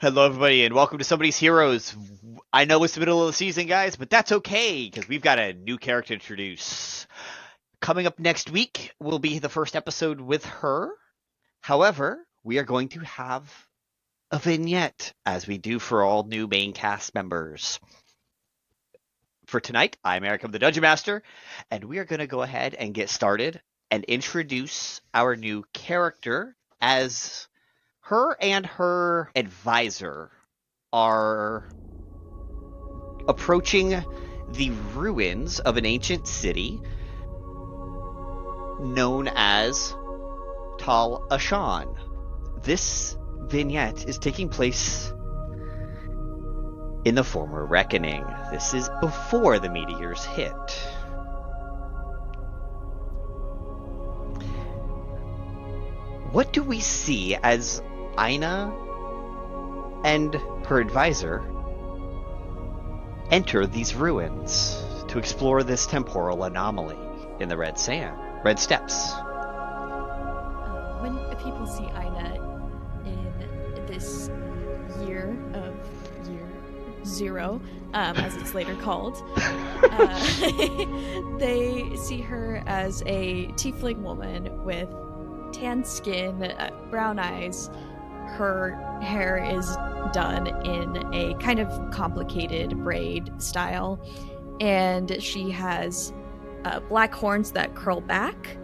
Hello, everybody, and welcome to Somebody's Heroes. I know it's the middle of the season, guys, but that's okay, because we've got a new character to introduce. Coming up next week will be the first episode with her. However, we are going to have a vignette, as we do for all new main cast members. For tonight, I'm Eric, I'm the Dungeon Master, and we are going to go ahead and get started and introduce our new character as her and her advisor are approaching the ruins of an ancient city known as Tal'ashan. This vignette is taking place in the former reckoning. This is before the meteors hit. What do we see as Aina and her advisor enter these ruins to explore this temporal anomaly in the red steppes? When people see Aina in this year zero, as it's later called, they see her as a tiefling woman with tan skin, brown eyes. Her hair is done in a kind of complicated braid style, and she has black horns that curl back,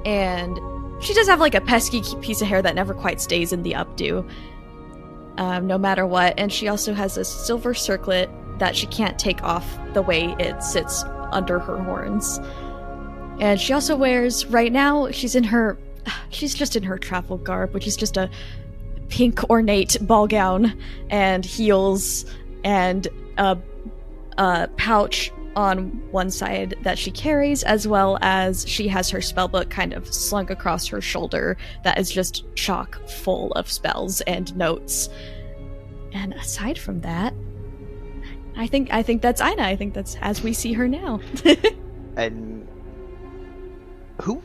and she does have like a pesky piece of hair that never quite stays in the updo, no matter what. And she also has a silver circlet that she can't take off the way it sits under her horns. And she also wears, right now, she's just in her travel garb, which is just a pink ornate ball gown and heels and a pouch on one side that she carries, as well as she has her spellbook kind of slung across her shoulder that is just chock full of spells and notes. And aside from that, I think that's Aina. I think that's as we see her now. And who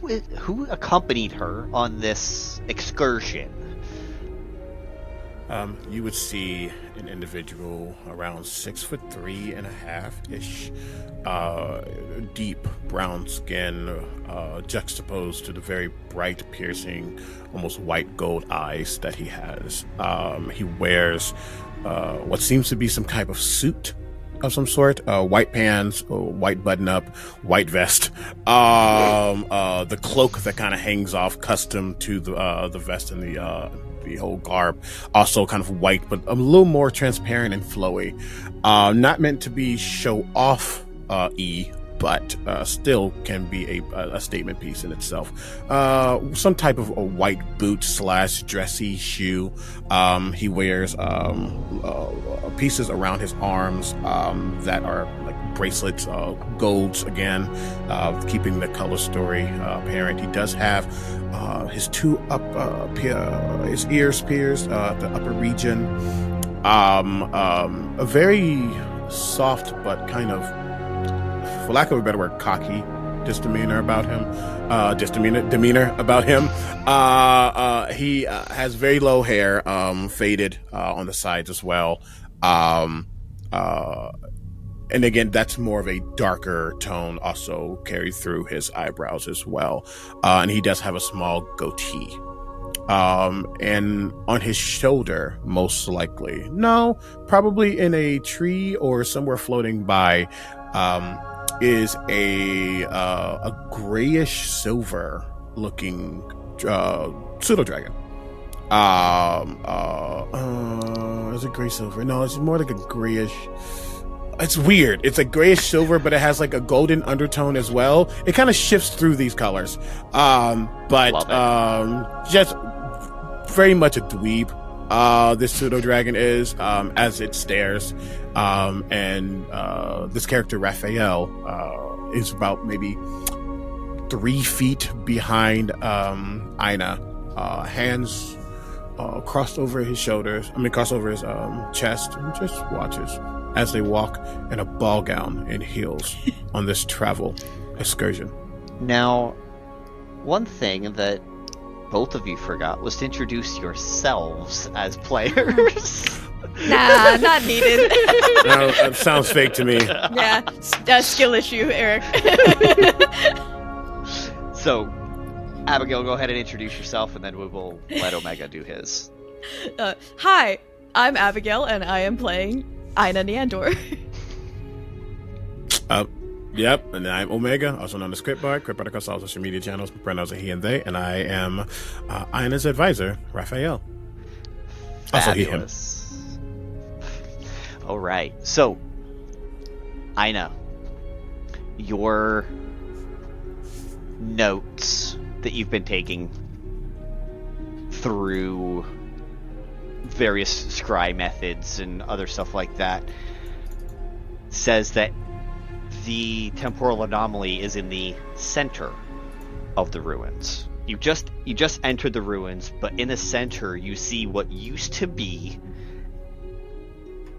accompanied her on this excursion? You would see an individual around 6'3.5" ish, deep brown skin, juxtaposed to the very bright, piercing, almost white gold eyes that he has. He wears what seems to be some type of suit of some sort, white pants, white button-up, white vest, the cloak that kind of hangs off, custom to the vest and the whole garb, also kind of white, but a little more transparent and flowy. Not meant to be show off but still can be a statement piece in itself. Some type of a white boot / dressy shoe. He wears pieces around his arms that are like bracelets, golds again, keeping the color story apparent. He does have his two his ears pierced, the upper region. A very soft but kind of, for lack of a better word, cocky demeanor about him. He has very low hair, faded on the sides as well. And again, that's more of a darker tone, also carried through his eyebrows as well. And he does have a small goatee. And on his shoulder, most likely, no, probably in a tree or somewhere floating by, is a grayish silver looking pseudo dragon. Is it gray silver? No, it's more like a grayish. It's weird. It's a grayish silver, but it has like a golden undertone as well. It kind of shifts through these colors. Just very much a dweeb. This pseudo dragon is, as it stares. And this character, Raphael, is about maybe 3 feet behind Aina, hands crossed over his crossed over his chest, and just watches as they walk in a ball gown and heels on this travel excursion. Now, one thing that both of you forgot was to introduce yourselves as players. Nah, not needed. No, that sounds fake to me. Yeah, skill issue, Eric. So, Abigail, go ahead and introduce yourself, and then we will let Omega do his. Hi, I'm Abigail, and I am playing Aina Neandor. Yep, and I'm Omega, also known as Cryptbard across all social media channels. My pronouns are he and they, and I am Aina's advisor, Raphael. Also he, him. All right, so, Aina, your notes that you've been taking through various scry methods and other stuff like that says that the temporal anomaly is in the center of the ruins. You just entered the ruins, but in the center you see what used to be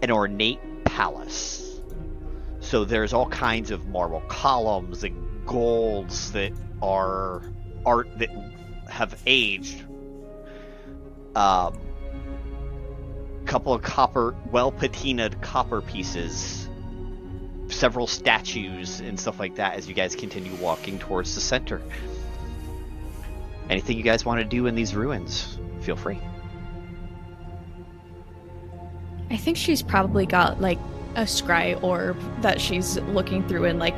an ornate palace. So there's all kinds of marble columns and golds that are art that have aged. Couple of well patinaed copper pieces, several statues and stuff like that as you guys continue walking towards the center. Anything you guys want to do in these ruins, feel free. I think she's probably got like a scry orb that she's looking through and like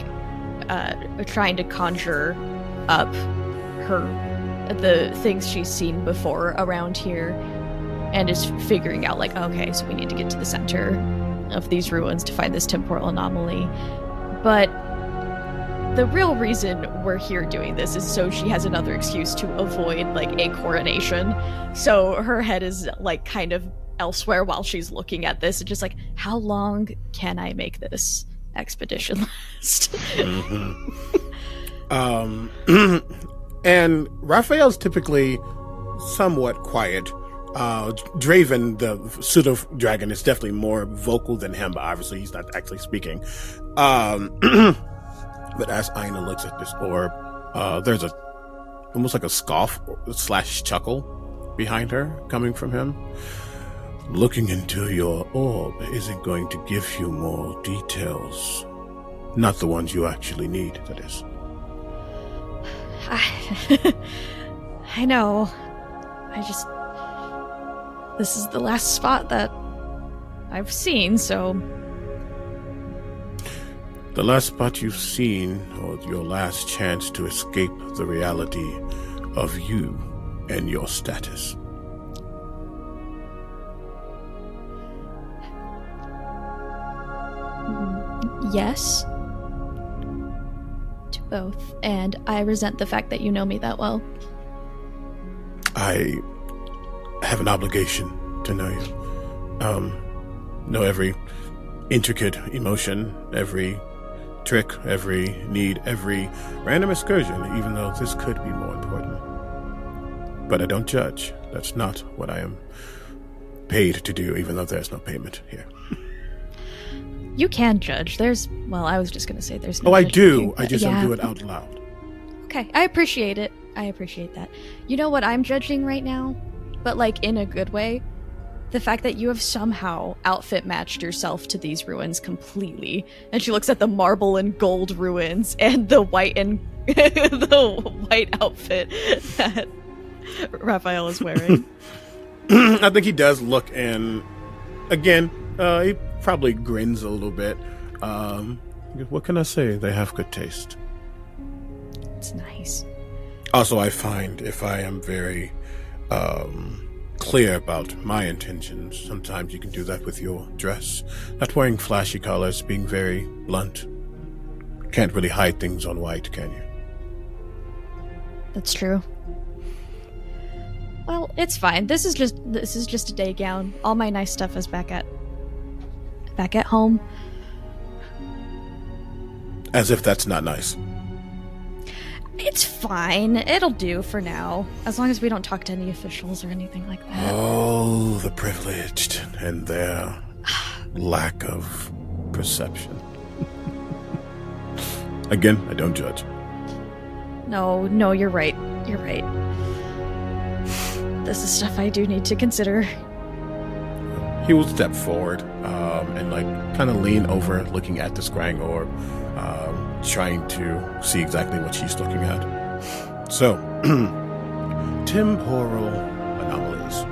trying to conjure up the things she's seen before around here, and is figuring out like, okay, so we need to get to the center of these ruins to find this temporal anomaly. But the real reason we're here doing this is so she has another excuse to avoid like a coronation. So her head is like kind of elsewhere while she's looking at this, and just like, how long can I make this expedition last? And Raphael's typically somewhat quiet. Draven, the pseudo dragon, is definitely more vocal than him, but obviously he's not actually speaking. But as Aina looks at this orb, there's almost like a scoff / chuckle behind her coming from him. Looking into your orb isn't going to give you more details. Not the ones you actually need, that is. I know. This is the last spot that I've seen, so... The last spot you've seen, or your last chance to escape the reality of you and your status. Yes. To both. And I resent the fact that you know me that well. I have an obligation to know you. Know every intricate emotion, every trick, every need, every random excursion, even though this could be more important. But I don't judge. That's not what I am paid to do, even though there's no payment here. You can judge. I was just going to say there's no I do. here, I just don't do it out loud. Okay, I appreciate it. I appreciate that. You know what I'm judging right now? But like in a good way? The fact that you have somehow outfit matched yourself to these ruins completely. And she looks at the marble and gold ruins and the white and the white outfit that Raphael is wearing. I think he does look, and again, he probably grins a little bit. What can I say? They have good taste. It's nice. Also, I find if I am very clear about my intentions, sometimes you can do that with your dress. Not wearing flashy colors, being very blunt. Can't really hide things on white, can you? That's true. Well, it's fine. This is just a day gown. All my nice stuff is back at home. As if that's not nice. It's fine. It'll do for now. As long as we don't talk to any officials or anything like that. Oh, the privileged and their lack of perception. Again, I don't judge. No, you're right. You're right. this is stuff I do need to consider. He will step forward and like kind of lean over, looking at the scrying orb, trying to see exactly what she's looking at. So, temporal anomalies,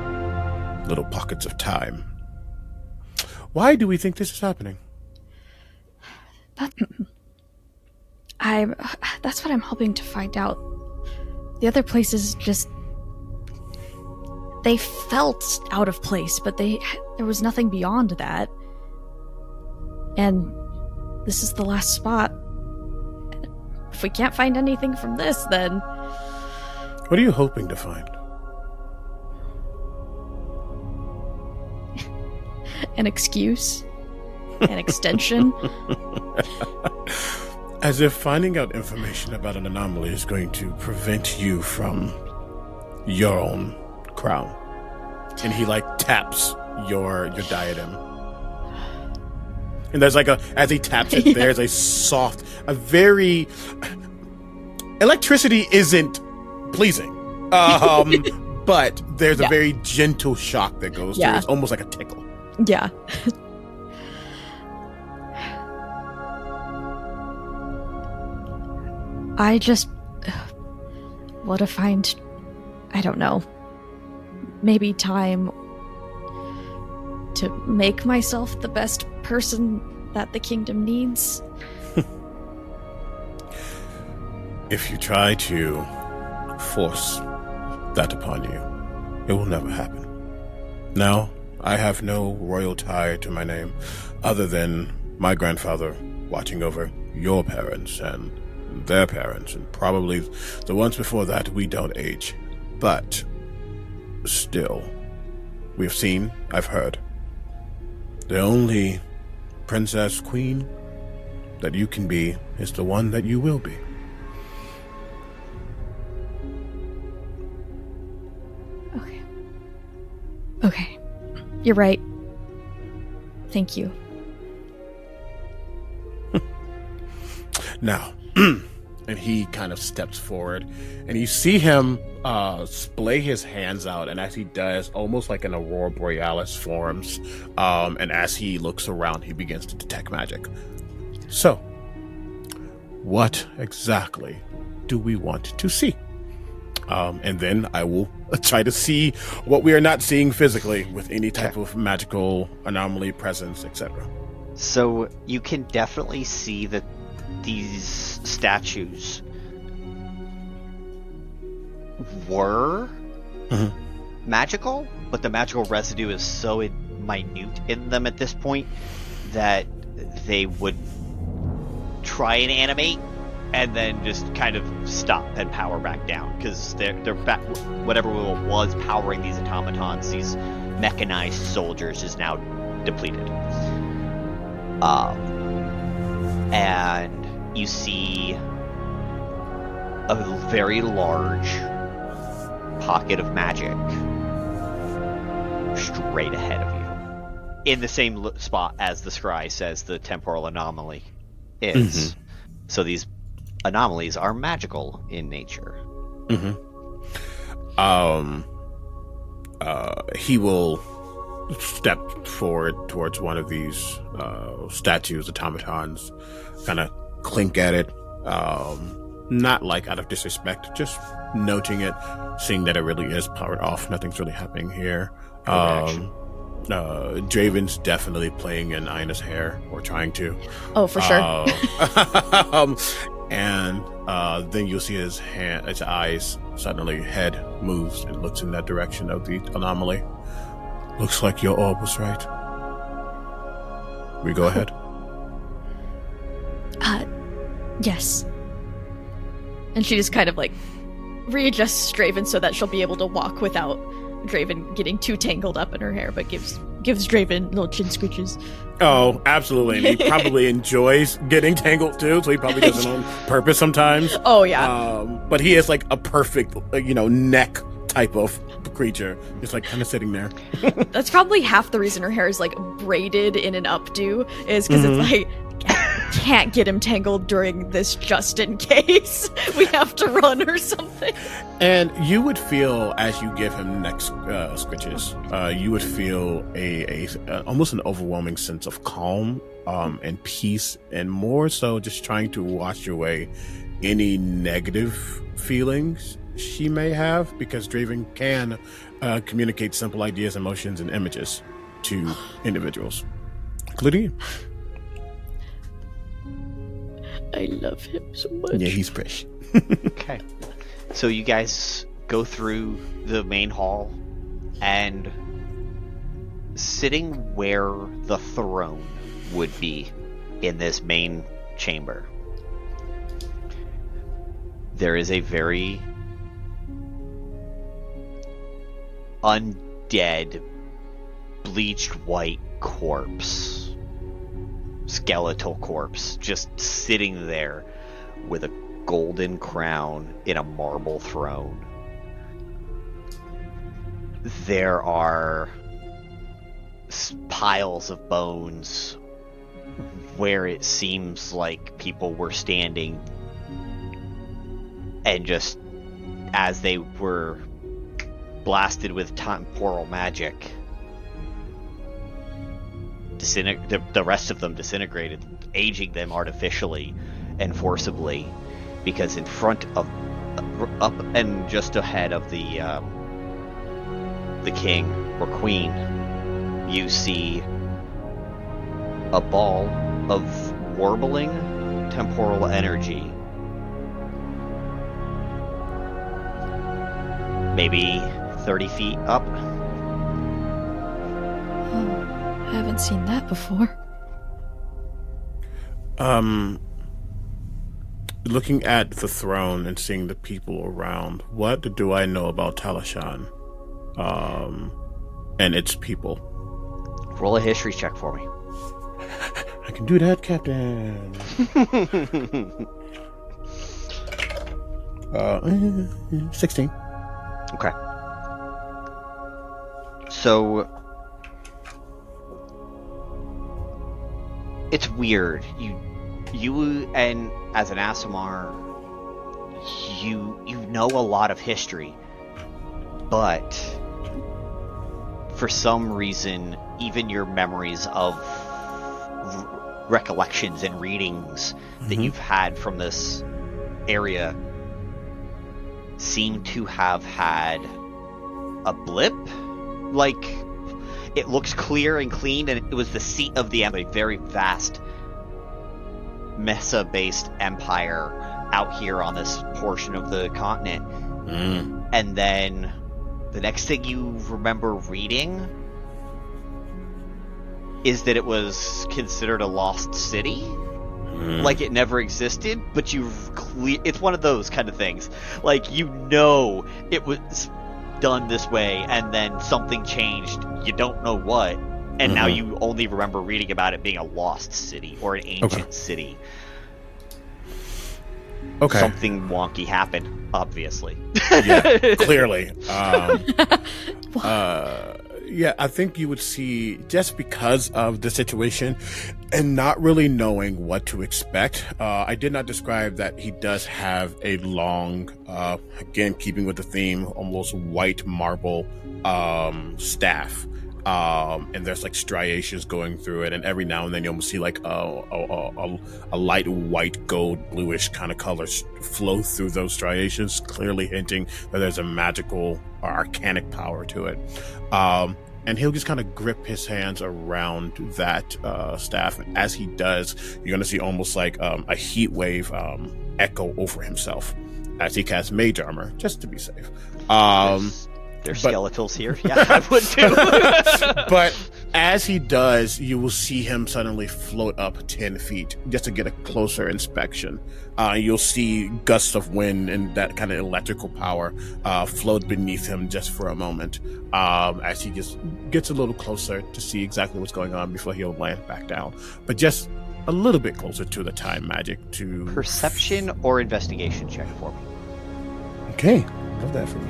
little pockets of time. Why do we think this is happening? That's what I'm hoping to find out. The other places just... They felt out of place, but there was nothing beyond that. And this is the last spot. If we can't find anything from this, then... What are you hoping to find? An excuse? An extension? As if finding out information about an anomaly is going to prevent you from your own crown. And he like taps your diadem. And there's like as he taps it, there's a soft, a very... Electricity isn't pleasing. But there's a very gentle shock that goes through. It's almost like a tickle. Yeah. I just want to find, I don't know, maybe time to make myself the best person that the kingdom needs. If you try to force that upon you, it will never happen. Now, I have no royal tie to my name other than my grandfather watching over your parents and their parents, and probably the ones before that. We don't age. But still, we've seen, I've heard, the only princess queen that you can be is the one that you will be. Okay. You're right. Thank you. Now, and he kind of steps forward, and you see him splay his hands out, and as he does, almost like an aurora borealis forms, and as he looks around, he begins to detect magic. So, what exactly do we want to see? And then I will try to see what we are not seeing physically with any type of magical anomaly, presence, etc. So you can definitely see that these statues were magical, but the magical residue is so minute in them at this point that they would try and animate and then just kind of stop and power back down, because they're back. Whatever was powering these automatons, these mechanized soldiers, is now depleted. And you see a very large pocket of magic straight ahead of you, in the same spot as the scry says the temporal anomaly is. So these anomalies are magical in nature. He will step forward towards one of these statues, automatons, kind of clink at it, not like out of disrespect, just noting it, seeing that it really is powered off. Nothing's really happening here. Draven's definitely playing in Ina's hair, or trying to. Oh, for sure. And then you'll see his eyes suddenly, head moves and looks in that direction of the anomaly. Looks like your orb was right. We go ahead? Yes. And she just kind of like readjusts Draven so that she'll be able to walk without Draven getting too tangled up in her hair, but gives Draven little chin scooches. Oh, absolutely. And he probably enjoys getting tangled too, so he probably does it on purpose sometimes. Oh, yeah. But he is like a perfect, neck type of creature. Just like kind of sitting there. That's probably half the reason her hair is like braided in an updo, is because it's like, can't get him tangled during this just in case we have to run or something. And you would feel, as you give him neck scritches, you would feel a almost an overwhelming sense of calm and peace, and more so just trying to wash away any negative feelings she may have, because Draven can communicate simple ideas, emotions, and images to individuals, including you. I love him so much. Yeah, he's fresh. Okay. So you guys go through the main hall, and sitting where the throne would be in this main chamber, there is a very undead, bleached white corpse, skeletal corpse, just sitting there with a golden crown in a marble throne. There are piles of bones where it seems like people were standing, and just as they were blasted with temporal magic, the rest of them disintegrated, aging them artificially and forcibly, because in front of, up and just ahead of the king or queen, you see a ball of warbling temporal energy, maybe 30 feet up. Oh, I haven't seen that before. Looking at the throne and seeing the people around, what do I know about Tal'ashan and its people? Roll a history check for me. I can do that, Captain. 16. Okay. So it's weird. You and as an Aasimar, you know a lot of history, but for some reason, even your memories of recollections and readings that you've had from this area seem to have had a blip. Like, it looks clear and clean, and it was the seat of a very vast Mesa-based empire out here on this portion of the continent. And then the next thing you remember reading is that it was considered a lost city, like it never existed, but it's one of those kind of things. Like, you know it was done this way, and then something changed, you don't know what, and now you only remember reading about it being a lost city or an ancient city. Okay. Something wonky happened, obviously. Yeah, clearly. Yeah, I think you would see, just because of the situation and not really knowing what to expect. I did not describe that he does have a long, again, keeping with the theme, almost white marble staff. And there's like striations going through it, and every now and then you almost see like a light white, gold, bluish kind of colors flow through those striations, clearly hinting that there's a magical or arcanic power to it. And he'll just kind of grip his hands around that staff. And as he does, you're going to see almost like a heat wave echo over himself as he casts mage armor, just to be safe. There's skeletals here. Yeah, I would too. But as he does, you will see him suddenly float up 10 feet just to get a closer inspection. You'll see gusts of wind and that kind of electrical power float beneath him just for a moment as he just gets a little closer to see exactly what's going on before he'll land back down. But just a little bit closer to the time magic to... Perception or investigation check for me. Okay, love that for me.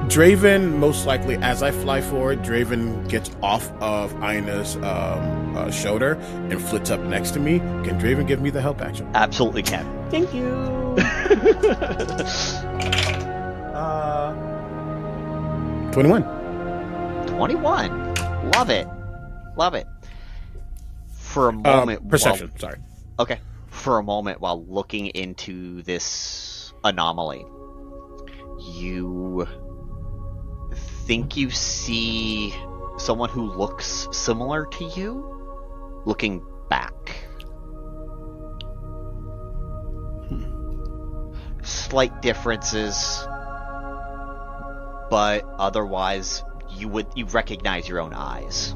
Draven, most likely, as I fly forward, Draven gets off of Ina's shoulder and flits up next to me. Can Draven give me the help action? Absolutely can. Thank you. 21. 21. Love it. Love it. For a moment... Perception, sorry. Okay. For a moment, while looking into this anomaly, you think you see someone who looks similar to you looking back. Slight differences, but otherwise you recognize your own eyes.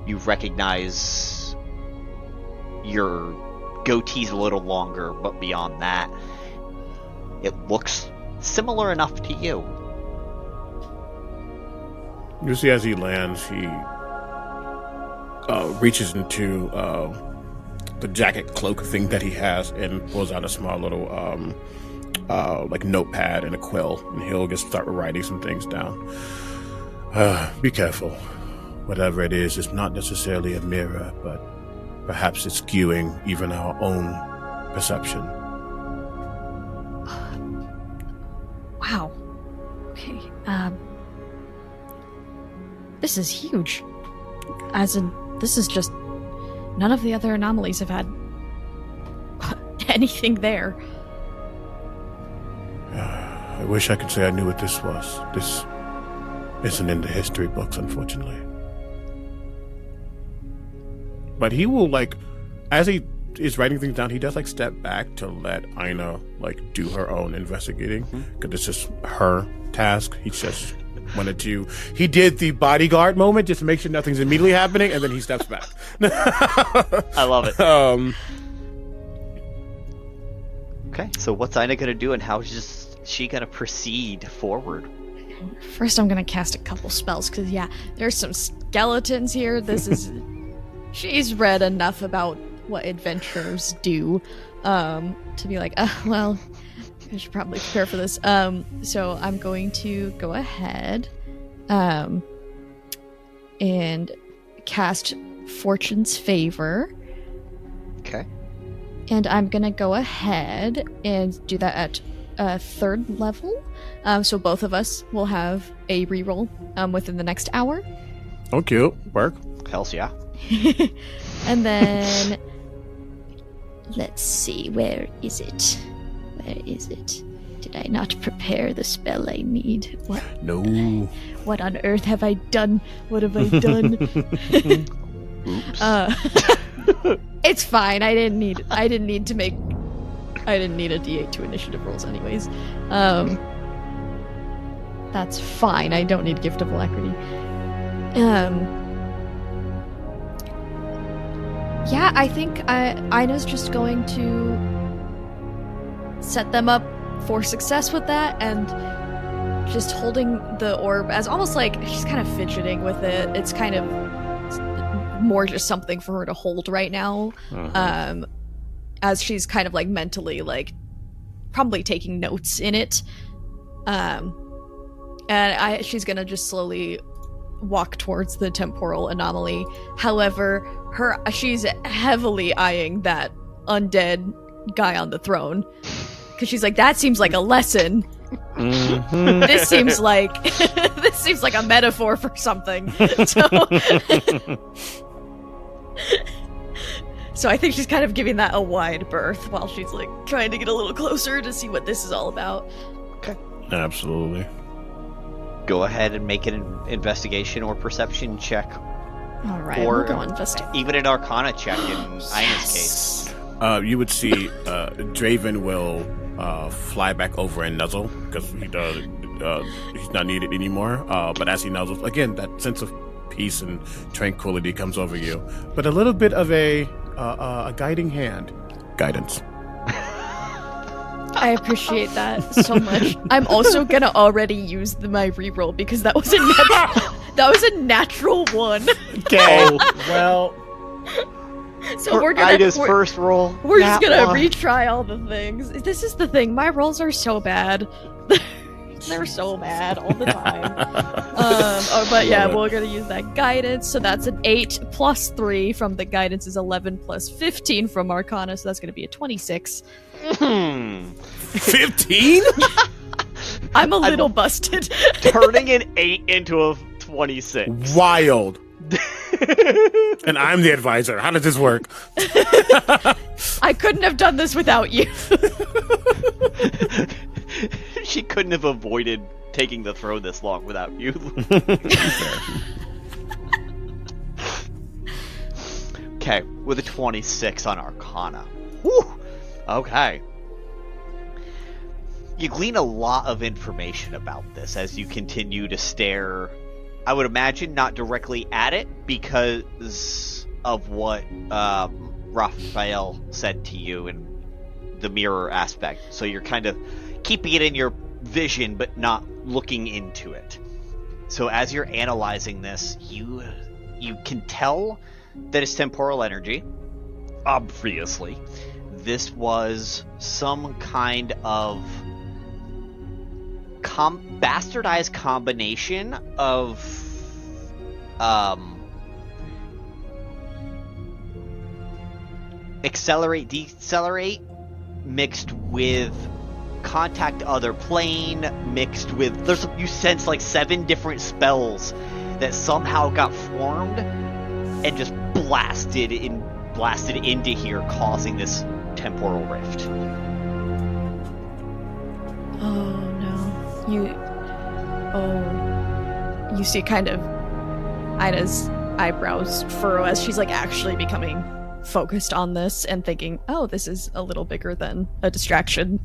You recognize your goatee's a little longer, but beyond that, it looks similar enough to you. You see, as he lands, he reaches into the jacket cloak thing that he has and pulls out a small little like notepad and a quill, and he'll just start writing some things down. Be careful. Whatever it is, it's not necessarily a mirror, but perhaps it's skewing even our own perception. Wow. Okay. This is huge. As in, this is just... None of the other anomalies have had anything there. I wish I could say I knew what this was. This isn't in the history books, unfortunately. But he will, like, as he is writing things down, he does, like, step back to let Aina, like, do her own investigating. Because it's just her task. He just wanted to... He did the bodyguard moment just to make sure nothing's immediately happening, and then he steps back. I love it. Okay, so what's Aina going to do, and how is she going to proceed forward? First, I'm going to cast a couple spells, because, yeah, there's some skeletons here. This is... She's read enough about what adventurers do to be like, well, I should probably prepare for this. So I'm going to go ahead and cast Fortune's Favor. Okay. And I'm going to go ahead and do that at third level. So both of us will have a reroll within the next hour. Oh, cute. Work. Hells yeah. And then let's see, where is it? Where is it? Did I not prepare the spell I need? What? No. What on earth have I done? What have I done? Oops. It's fine. I didn't need a D8 to initiative rolls anyways. That's fine. I don't need Gift of Alacrity. Yeah, I think Ina's just going to set them up for success with that, and just holding the orb as almost like she's kind of fidgeting with it. It's kind of more just something for her to hold right now, as she's kind of like mentally like probably taking notes in it. And she's gonna just slowly walk towards the temporal anomaly. However, she's heavily eyeing that undead guy on the throne, because she's like, that seems like a lesson. Mm-hmm. This seems like a metaphor for something. So I think she's kind of giving that a wide berth while she's like trying to get a little closer to see what this is all about. Okay. Absolutely. Go ahead and make an investigation or perception check. All right, or we'll go investigate. Even an Arcana check in Ina's case. You would see Draven will fly back over and nuzzle, because he's not needed anymore. But as he nuzzles, again, that sense of peace and tranquility comes over you. But a little bit of a guiding hand. Guidance. I appreciate that so much. I'm also gonna already use my reroll, because that was a natural one. Okay. Well... So we're gonna first roll. We're just gonna retry all the things. This is the thing. My rolls are so bad. They're so mad all the time. But yeah, we're gonna use that guidance. So that's an 8 plus 3 from the guidance is 11 plus 15 from Arcana. So that's gonna be a 26. 15? I'm a little busted. Turning an 8 into a 26. Wild. And I'm the advisor. How does this work? I couldn't have done this without you. She couldn't have avoided taking the throne this long without you. Okay, with a 26 on Arcana. Whew. Okay. You glean a lot of information about this as you continue to stare, I would imagine, not directly at it because of what Raphael said to you and the mirror aspect. So you're kind of keeping it in your vision but not looking into it. So as you're analyzing this, you can tell that it's temporal energy. Obviously, this was some kind of bastardized combination of accelerate, decelerate mixed with contact other plane mixed with you sense like 7 different spells that somehow got formed and just blasted into here, causing this temporal rift. Oh no. You see kind of Ina's eyebrows furrow as she's like actually becoming focused on this and thinking, oh, this is a little bigger than a distraction.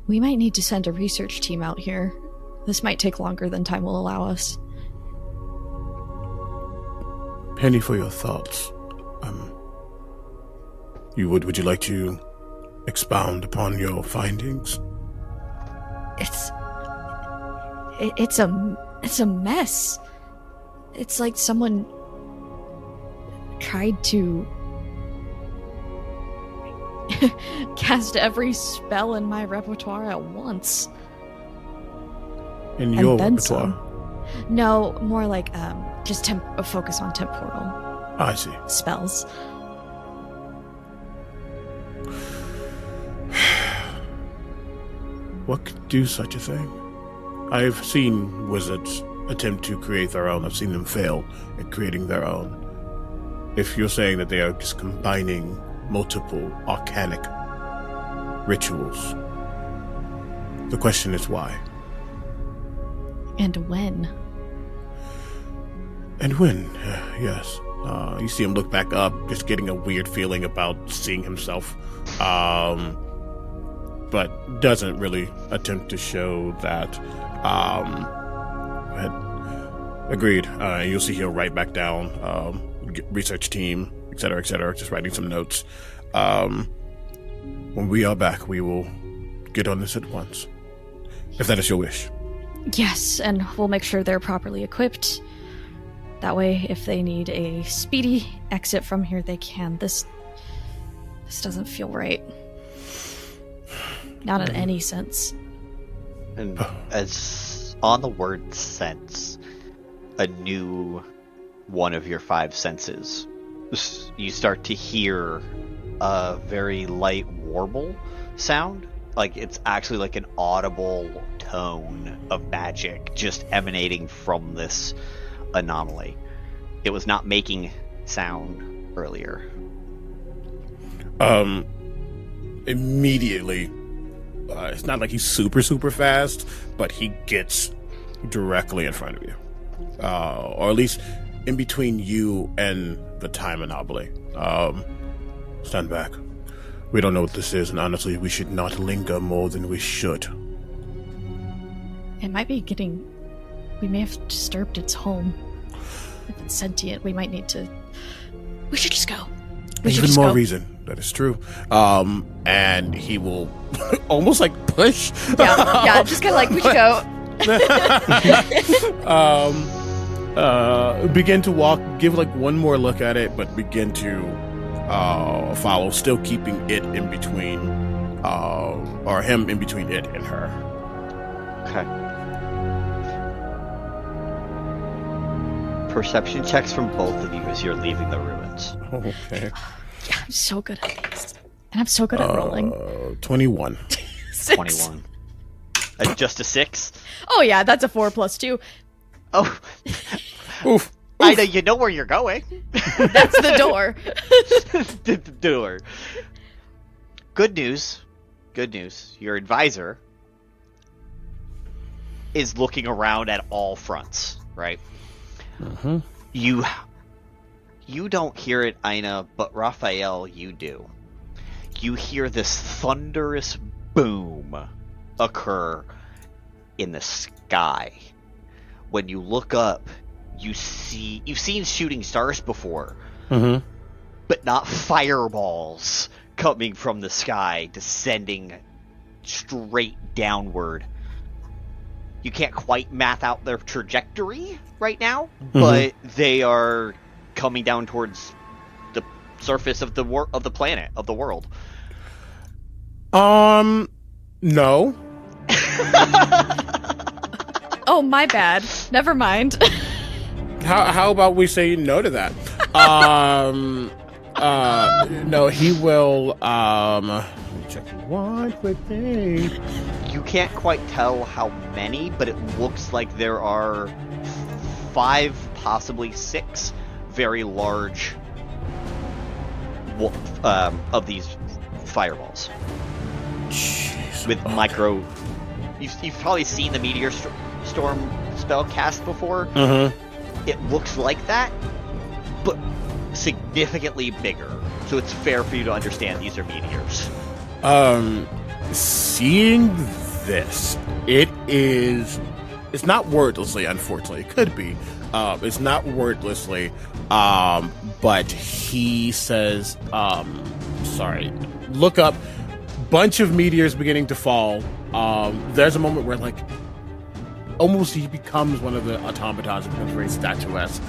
We might need to send a research team out here. This might take longer than time will allow us. Penny for your thoughts. Would you like to expound upon your findings? It's a mess. It's like someone tried to cast every spell in my repertoire at once. In your repertoire? Some. No, more like just a focus on temporal. I see. Spells. What could do such a thing? I've seen wizards attempt to create their own. I've seen them fail at creating their own. If you're saying that they are just combining multiple arcanic rituals, the question is why? And when? Yes. You see him look back up, just getting a weird feeling about seeing himself. But doesn't really attempt to show that. Agreed. You'll see he'll write back down, research team, etc., just writing some notes. When we are back, we will get on this at once, if that is your wish. Yes, and we'll make sure they're properly equipped. That way, if they need a speedy exit from here, they can. This doesn't feel right. Not in any sense. And as on the word sense, a new one of your 5 senses, you start to hear a very light warble sound. Like it's actually like an audible tone of magic just emanating from this anomaly. It was not making sound earlier. Immediately, it's not like he's super fast, but he gets directly in front of you. Or at least in between you and the time anomaly. Stand back. We don't know what this is, and honestly, we should not linger more than we should. It might be we may have disturbed its home. If it's sentient, we might need to... We should just go. Even more reason. That is true. And he will almost like push. Yeah, just kind of like, we should go. Begin to walk, give like one more look at it, but begin to follow, still keeping it in between or him in between it and her. Okay. Perception checks from both of you as you're leaving the ruins. Okay. Yeah, I'm so good at these. And I'm so good at rolling. 21. 6. 21. Just a 6? Oh yeah, that's a 4 plus 2. Oh. Oof. Ida, you know where you're going. That's the door. The door. Good news. Good news. Your advisor is looking around at all fronts, right? Mm-hmm. You don't hear it, Aina, but Raphael, you do. You hear this thunderous boom occur in the sky. When you look up, you've seen shooting stars before, Mm-hmm. but not fireballs coming from the sky, descending straight downward. You can't quite math out their trajectory right now, but they are coming down towards the surface of the planet, of the world. No. Oh, my bad. Never mind. How about we say no to that? No, he will, let me check one quick thing. You can't quite tell how many, but it looks like there are 5, possibly 6 very large of these fireballs. Jeez. With micro... You've probably seen the Meteor Storm spell cast before. Mm-hmm. It looks like that, but significantly bigger. So it's fair for you to understand these are meteors. Seeing this, it's not wordlessly, unfortunately. It could be. It's not wordlessly, but he says, sorry, look up, bunch of meteors beginning to fall. There's a moment where, like, almost he becomes one of the automatons and becomes very statuesque.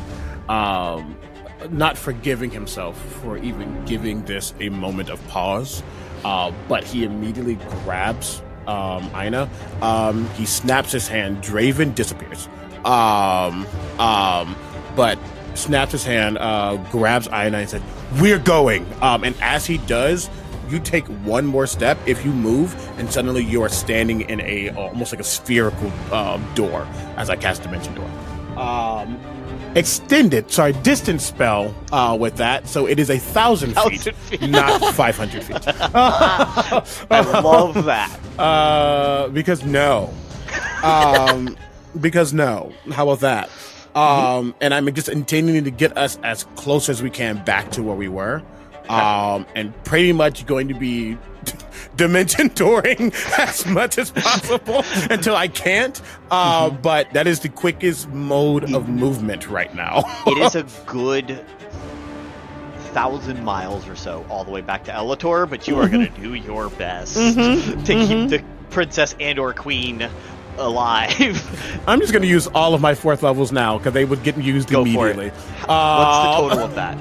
Not forgiving himself for even giving this a moment of pause, but he immediately grabs Aina. He snaps his hand. Draven disappears. But snaps his hand, grabs Aina and said, "We're going." And as he does, you take one more step. If you move, and suddenly you are standing in a almost like a spherical door as I cast Dimension Door. Distance spell with that, so it is 1,000 feet, not 500 feet. I love that. Because no. Because no. How about that? And I'm just intending to get us as close as we can back to where we were. And pretty much going to be dimension touring as much as possible until I can't. But that is the quickest mode of movement right now. It is a good 1,000 miles or so all the way back to Elitor, but you are going to do your best to keep the princess and/or queen alive. I'm just going to use all of my 4th levels now because they would get used Go immediately. For it. What's the total of that?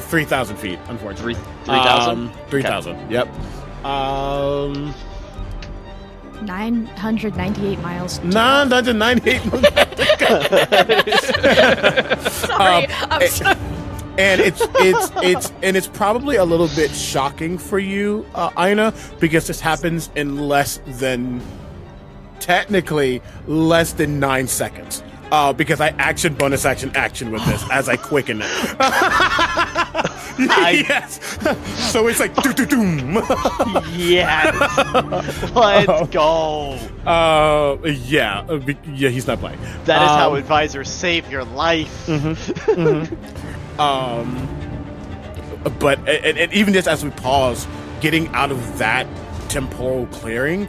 3,000 feet, unfortunately. 3,000? 3,000, Okay. Yep. 998 miles. 998. Sorry, I'm sorry. And it's probably a little bit shocking for you, Aina, because this happens in technically less than 9 seconds. Because I bonus action with this as I quicken it. Yes. So it's like doom. Yes. Let's go. Yeah, he's not playing. That is how advisors save your life. But and even just as we pause, getting out of that temporal clearing,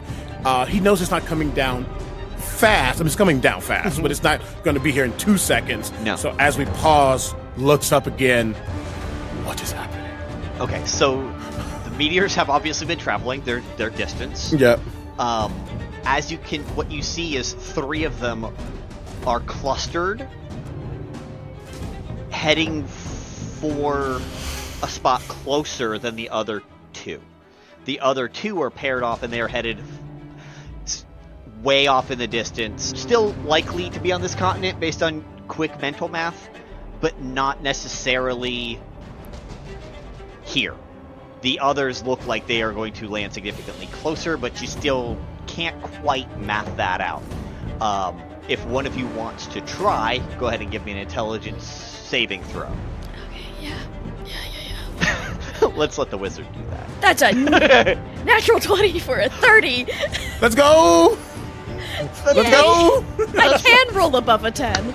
he knows it's not coming down fast. I mean, it's coming down fast, but it's not going to be here in 2 seconds. No. So as we pause, looks up again. What is happening? Okay, so the meteors have obviously been traveling their distance. Yep. What you see is 3 of them are clustered, heading for a spot closer than the other 2. The other two are paired off, and they are headed way off in the distance. Still likely to be on this continent based on quick mental math, but not necessarily here. The others look like they are going to land significantly closer, but you still can't quite math that out. If one of you wants to try, go ahead and give me an intelligence saving throw. Okay, yeah. Let's let the wizard do that. That's a natural 20 for a 30. Let's go! Let's go! I can roll above a 10.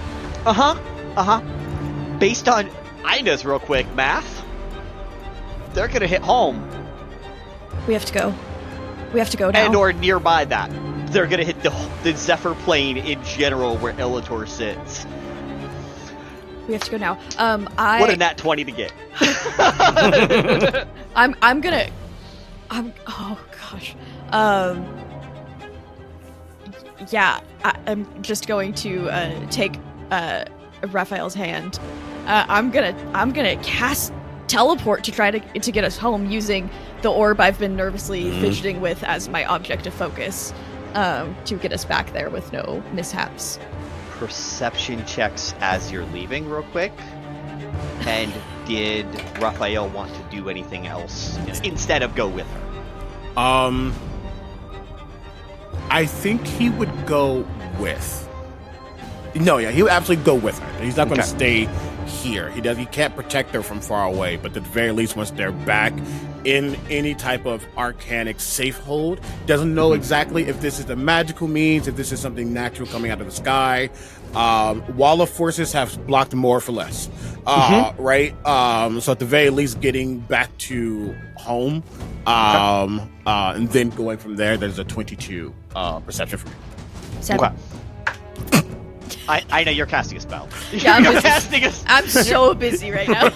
Based on Ina's real quick math, they're gonna hit home. We have to go. We have to go now. And or nearby that. They're gonna hit the Zephyr plane in general where Elitor sits. We have to go now. What a nat 20 to get. Oh gosh. Yeah, I'm just going to take Raphael's hand. I'm gonna cast teleport to try to get us home using the orb I've been nervously fidgeting with as my object of focus, to get us back there with no mishaps. Perception checks as you're leaving real quick. And did Raphael want to do anything else instead of go with her? I think he would go with. No, yeah, he would absolutely go with her. He's not going to stay here. He can't protect her from far away, but at the very least, once they're back in any type of arcanic safe hold, doesn't know exactly if this is a magical means, if this is something natural coming out of the sky. Wall of forces have blocked more for less, right? So at the very least, getting back to home, and then going from there. There's a 22 perception for me. 7. Okay. I know you're casting a spell. Yeah, I'm so busy right now.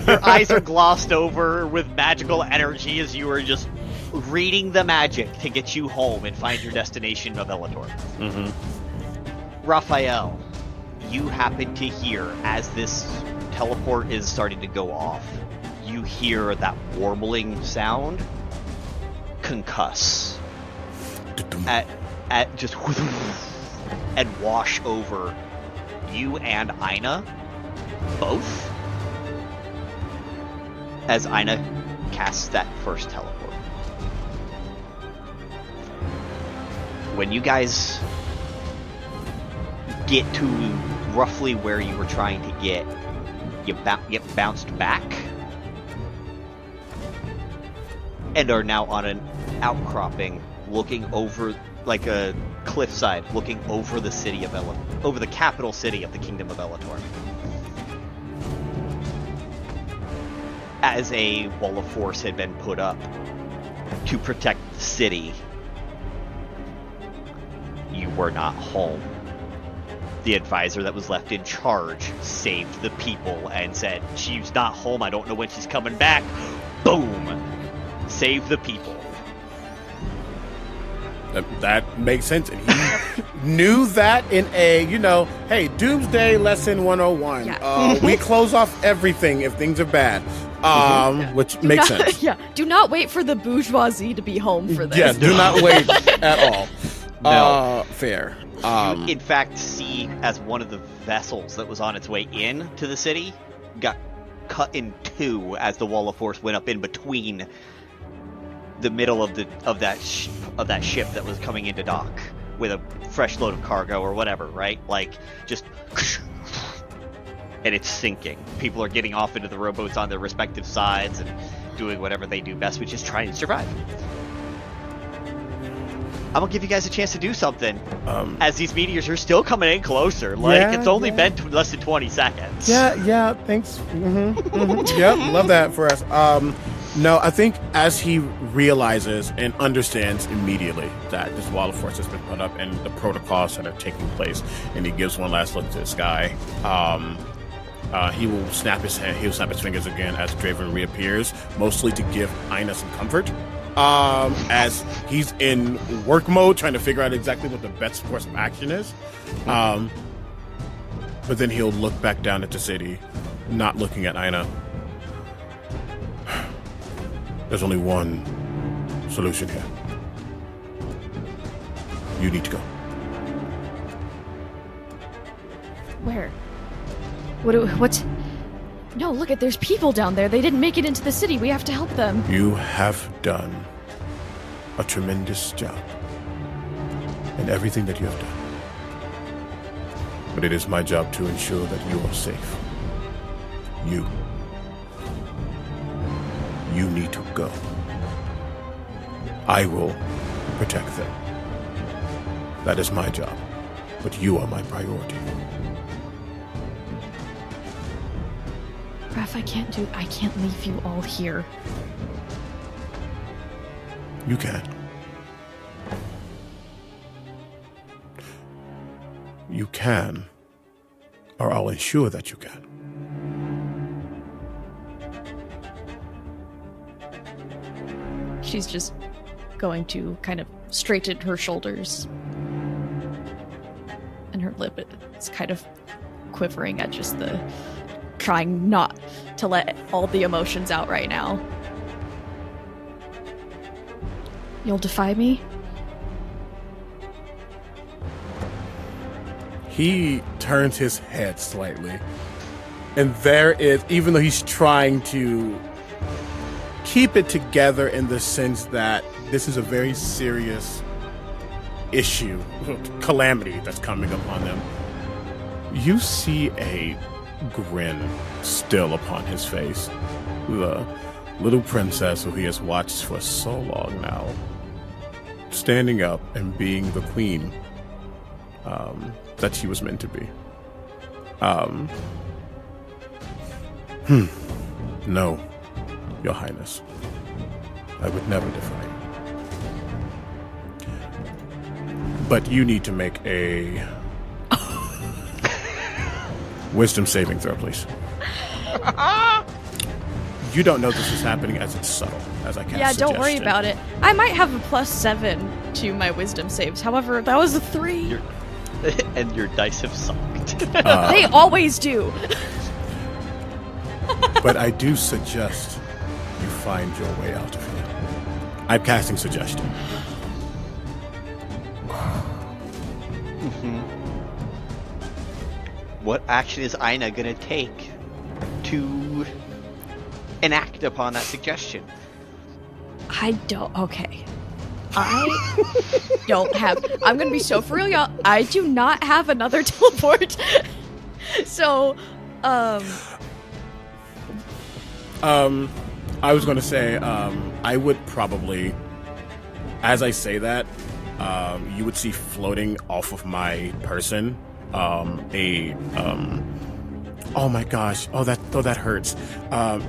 Your eyes are glossed over with magical energy as you are just reading the magic to get you home and find your destination of Elitor. Raphael, you happen to hear as this teleport is starting to go off, you hear that warbling sound concuss at just and wash over you and Aina both as Aina casts that first teleport. When you guys get to roughly where you were trying to get, you get bounced back and are now on an outcropping looking over like a cliffside looking over the city of over the capital city of the Kingdom of Elitor. As a wall of force had been put up to protect the city, you were not home. The advisor that was left in charge saved the people and said, "She's not home, I don't know when she's coming back." Boom! Save the people. That makes sense. And he knew that in a, hey, Doomsday Lesson 101. Yeah. We close off everything if things are bad. Which makes sense. Yeah. Do not wait for the bourgeoisie to be home for this. Yes, do not wait at all. No. Fair. You, in fact, see as one of the vessels that was on its way in to the city got cut in two as the wall of force went up in between the middle of that ship that was coming into dock with a fresh load of cargo or whatever, right? Like, just... and it's sinking. People are getting off into the rowboats on their respective sides and doing whatever they do best, which is try and survive. I'm gonna give you guys a chance to do something as these meteors are still coming in closer. Like, it's only been less than 20 seconds. Yeah, thanks. Yep, love that for us. No, I think as he realizes and understands immediately that this wall of force has been put up and the protocols that are taking place, and he gives one last look to the sky, he will snap his hand. He'll snap his fingers again as Draven reappears, mostly to give Aina some comfort. As he's in work mode, trying to figure out exactly what the best course of action is. But then he'll look back down at the city, not looking at Aina. There's only one solution here. You need to go. Where? What? No, look at, there's people down there. They didn't make it into the city. We have to help them. You have done a tremendous job in everything that you have done. But it is my job to ensure that you are safe. You need to go. I will protect them. That is my job. But you are my priority. Raph, I can't leave you all here. You can. You can, or I'll ensure that you can. She's just going to kind of straighten her shoulders. And her lip is kind of quivering at just the trying not to let all the emotions out right now. You'll defy me? He turns his head slightly. And there is, even though he's trying to keep it together in the sense that this is a very serious issue, calamity that's coming upon them, you see a grin still upon his face. The little princess who he has watched for so long now, standing up and being the queen that she was meant to be. No, Your Highness. I would never defy you. But you need to make a wisdom saving throw, please. You don't know this is happening as it's subtle, as I cast Yeah, don't worry suggestion. about it. I might have a +7 to my wisdom saves. However, that was a 3. And your dice have sucked. They always do. But I do suggest you find your way out of here. I'm casting suggestion. What action is Aina gonna take to enact upon that suggestion? I don't. Okay. I don't have. I'm gonna be so for real, y'all. I do not have another teleport. So, I was going to say, I would probably, as I say that, you would see floating off of my person, oh my gosh, that hurts.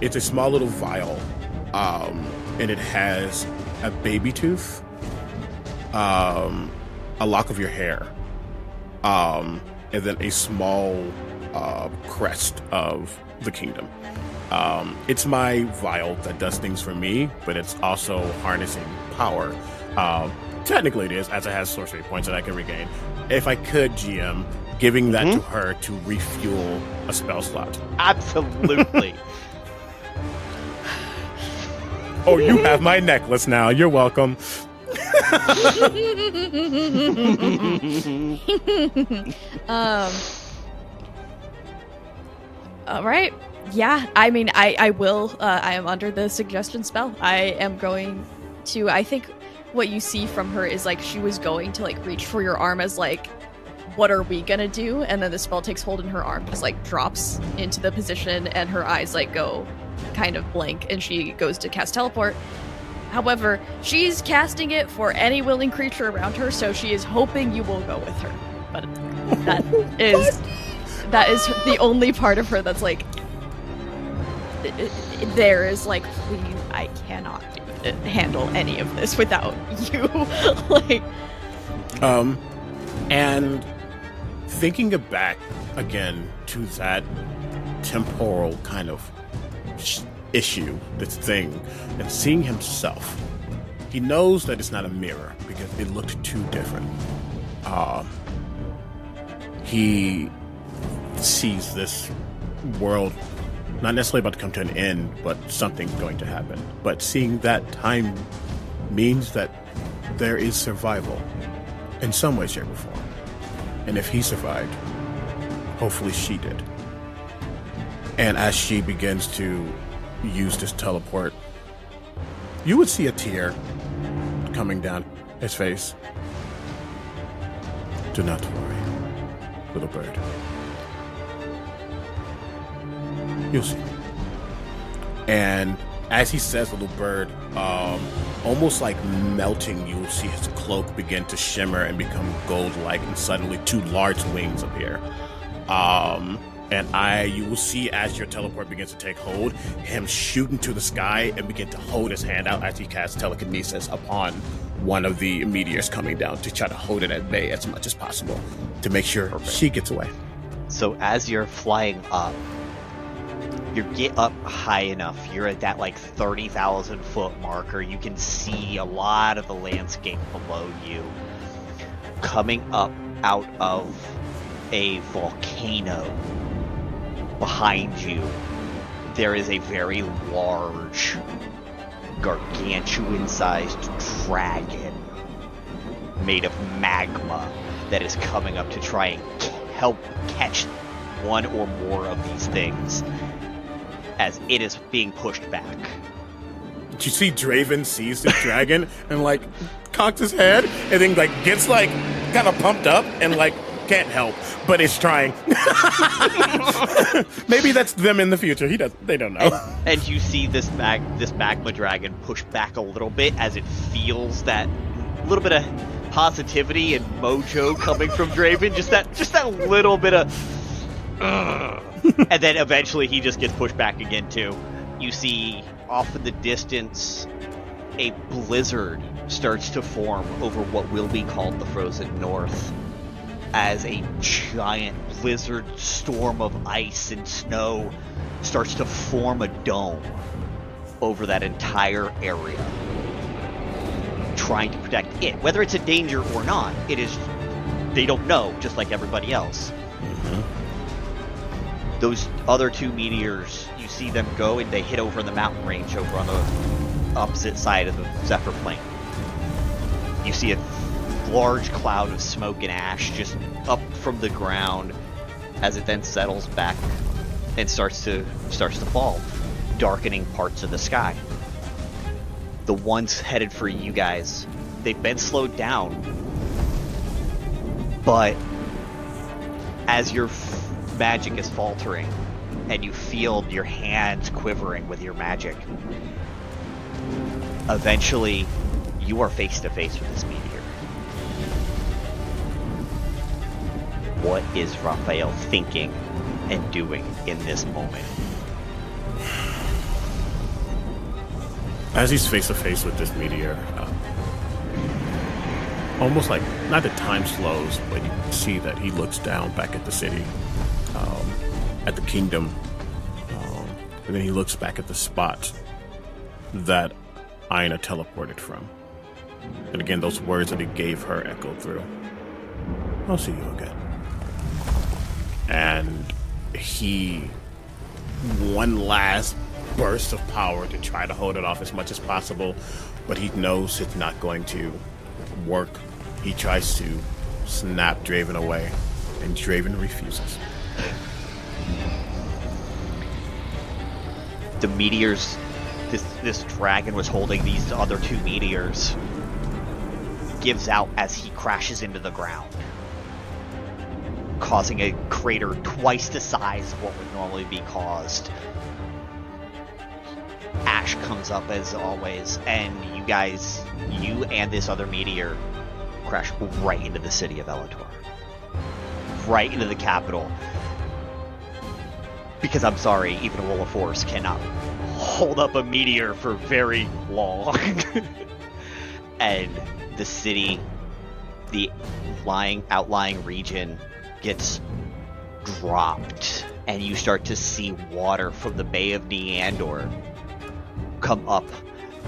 It's a small little vial, and it has a baby tooth, a lock of your hair, and then a small crest of the kingdom. It's my vial that does things for me, but it's also harnessing power. Technically it is, as it has sorcery points that I can regain. If I could, GM, giving that to her to refuel a spell slot. Absolutely. Oh, you have my necklace now. You're welcome. All right. Yeah, I mean, I will. I am under the suggestion spell. I am going to. I think what you see from her is like she was going to like reach for your arm as like, what are we gonna do? And then the spell takes hold and her arm just like drops into the position and her eyes like go kind of blank and she goes to cast teleport. However, she's casting it for any willing creature around her, so she is hoping you will go with her. But that is the only part of her that's like. There is like, please, I cannot handle any of this without you. Like, and thinking back again to that temporal kind of issue, this thing, and seeing himself, he knows that it's not a mirror because it looked too different. He sees this world not necessarily about to come to an end, but something going to happen. But seeing that time means that there is survival in some way, shape, or form. And if he survived, hopefully she did. And as she begins to use this teleport, you would see a tear coming down his face. Do not worry, little bird. You'll see. And as he says little bird, almost like melting, you'll see his cloak begin to shimmer and become gold-like, and suddenly two large wings appear. And you will see, as your teleport begins to take hold, him shoot into the sky and begin to hold his hand out as he casts telekinesis upon one of the meteors coming down to try to hold it at bay as much as possible to make sure she gets away. So as you're flying up, you get up high enough, you're at that like 30,000 foot marker, you can see a lot of the landscape below you. Coming up out of a volcano behind you, there is a very large, gargantuan-sized dragon made of magma that is coming up to try and help catch one or more of these things as it is being pushed back. You see Draven sees the dragon and like cocks his head and then like gets like kind of pumped up and like can't help but is trying. Maybe that's them in the future. They don't know. And you see this magma dragon push back a little bit as it feels that little bit of positivity and mojo coming from Draven. Just that little bit of and then eventually he just gets pushed back again too. You see off in the distance a blizzard starts to form over what will be called the Frozen North, as a giant blizzard storm of ice and snow starts to form a dome over that entire area, trying to protect it. Whether it's a danger or not, they don't know, just like everybody else. Those other two meteors, you see them go and they hit over the mountain range over on the opposite side of the Zephyr Plain. You see a large cloud of smoke and ash just up from the ground as it then settles back and starts to fall, darkening parts of the sky. The ones headed for you guys, they've been slowed down, but as your magic is faltering and you feel your hands quivering with your magic, eventually you are face to face with this meteor. What is Raphael thinking and doing in this moment? As he's face to face with this meteor, almost like, not that time slows, but you can see that he looks down back at the city, at the kingdom, and then he looks back at the spot that Aina teleported from. And again, those words that he gave her echoed through. I'll see you again. And one last burst of power to try to hold it off as much as possible, but he knows it's not going to work. He tries to snap Draven away, and Draven refuses. The meteors, this dragon was holding these other two meteors, gives out as he crashes into the ground, causing a crater twice the size of what would normally be caused. Ash comes up as always, and you and this other meteor crash right into the city of Elitor. Right into the capital. Because I'm sorry, even a roll of force cannot hold up a meteor for very long. And the city, the outlying region gets dropped, and you start to see water from the Bay of Neandor come up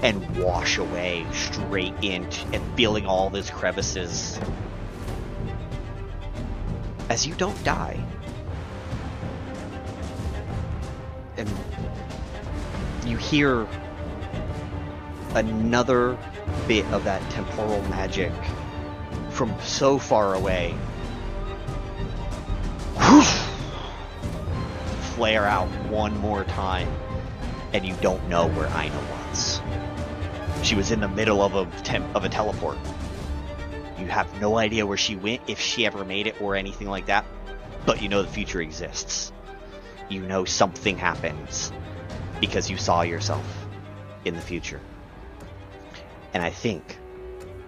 and wash away straight into and filling all these crevices. As you don't die. And you hear another bit of that temporal magic from so far away flare out one more time, and you don't know where Aina was. She was in the middle of a teleport. You have no idea where she went, if she ever made it, or anything like that, but you know the future exists. You know something happens because you saw yourself in the future. And I think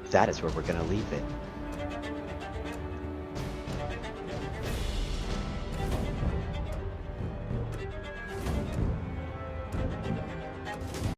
that is where we're going to leave it.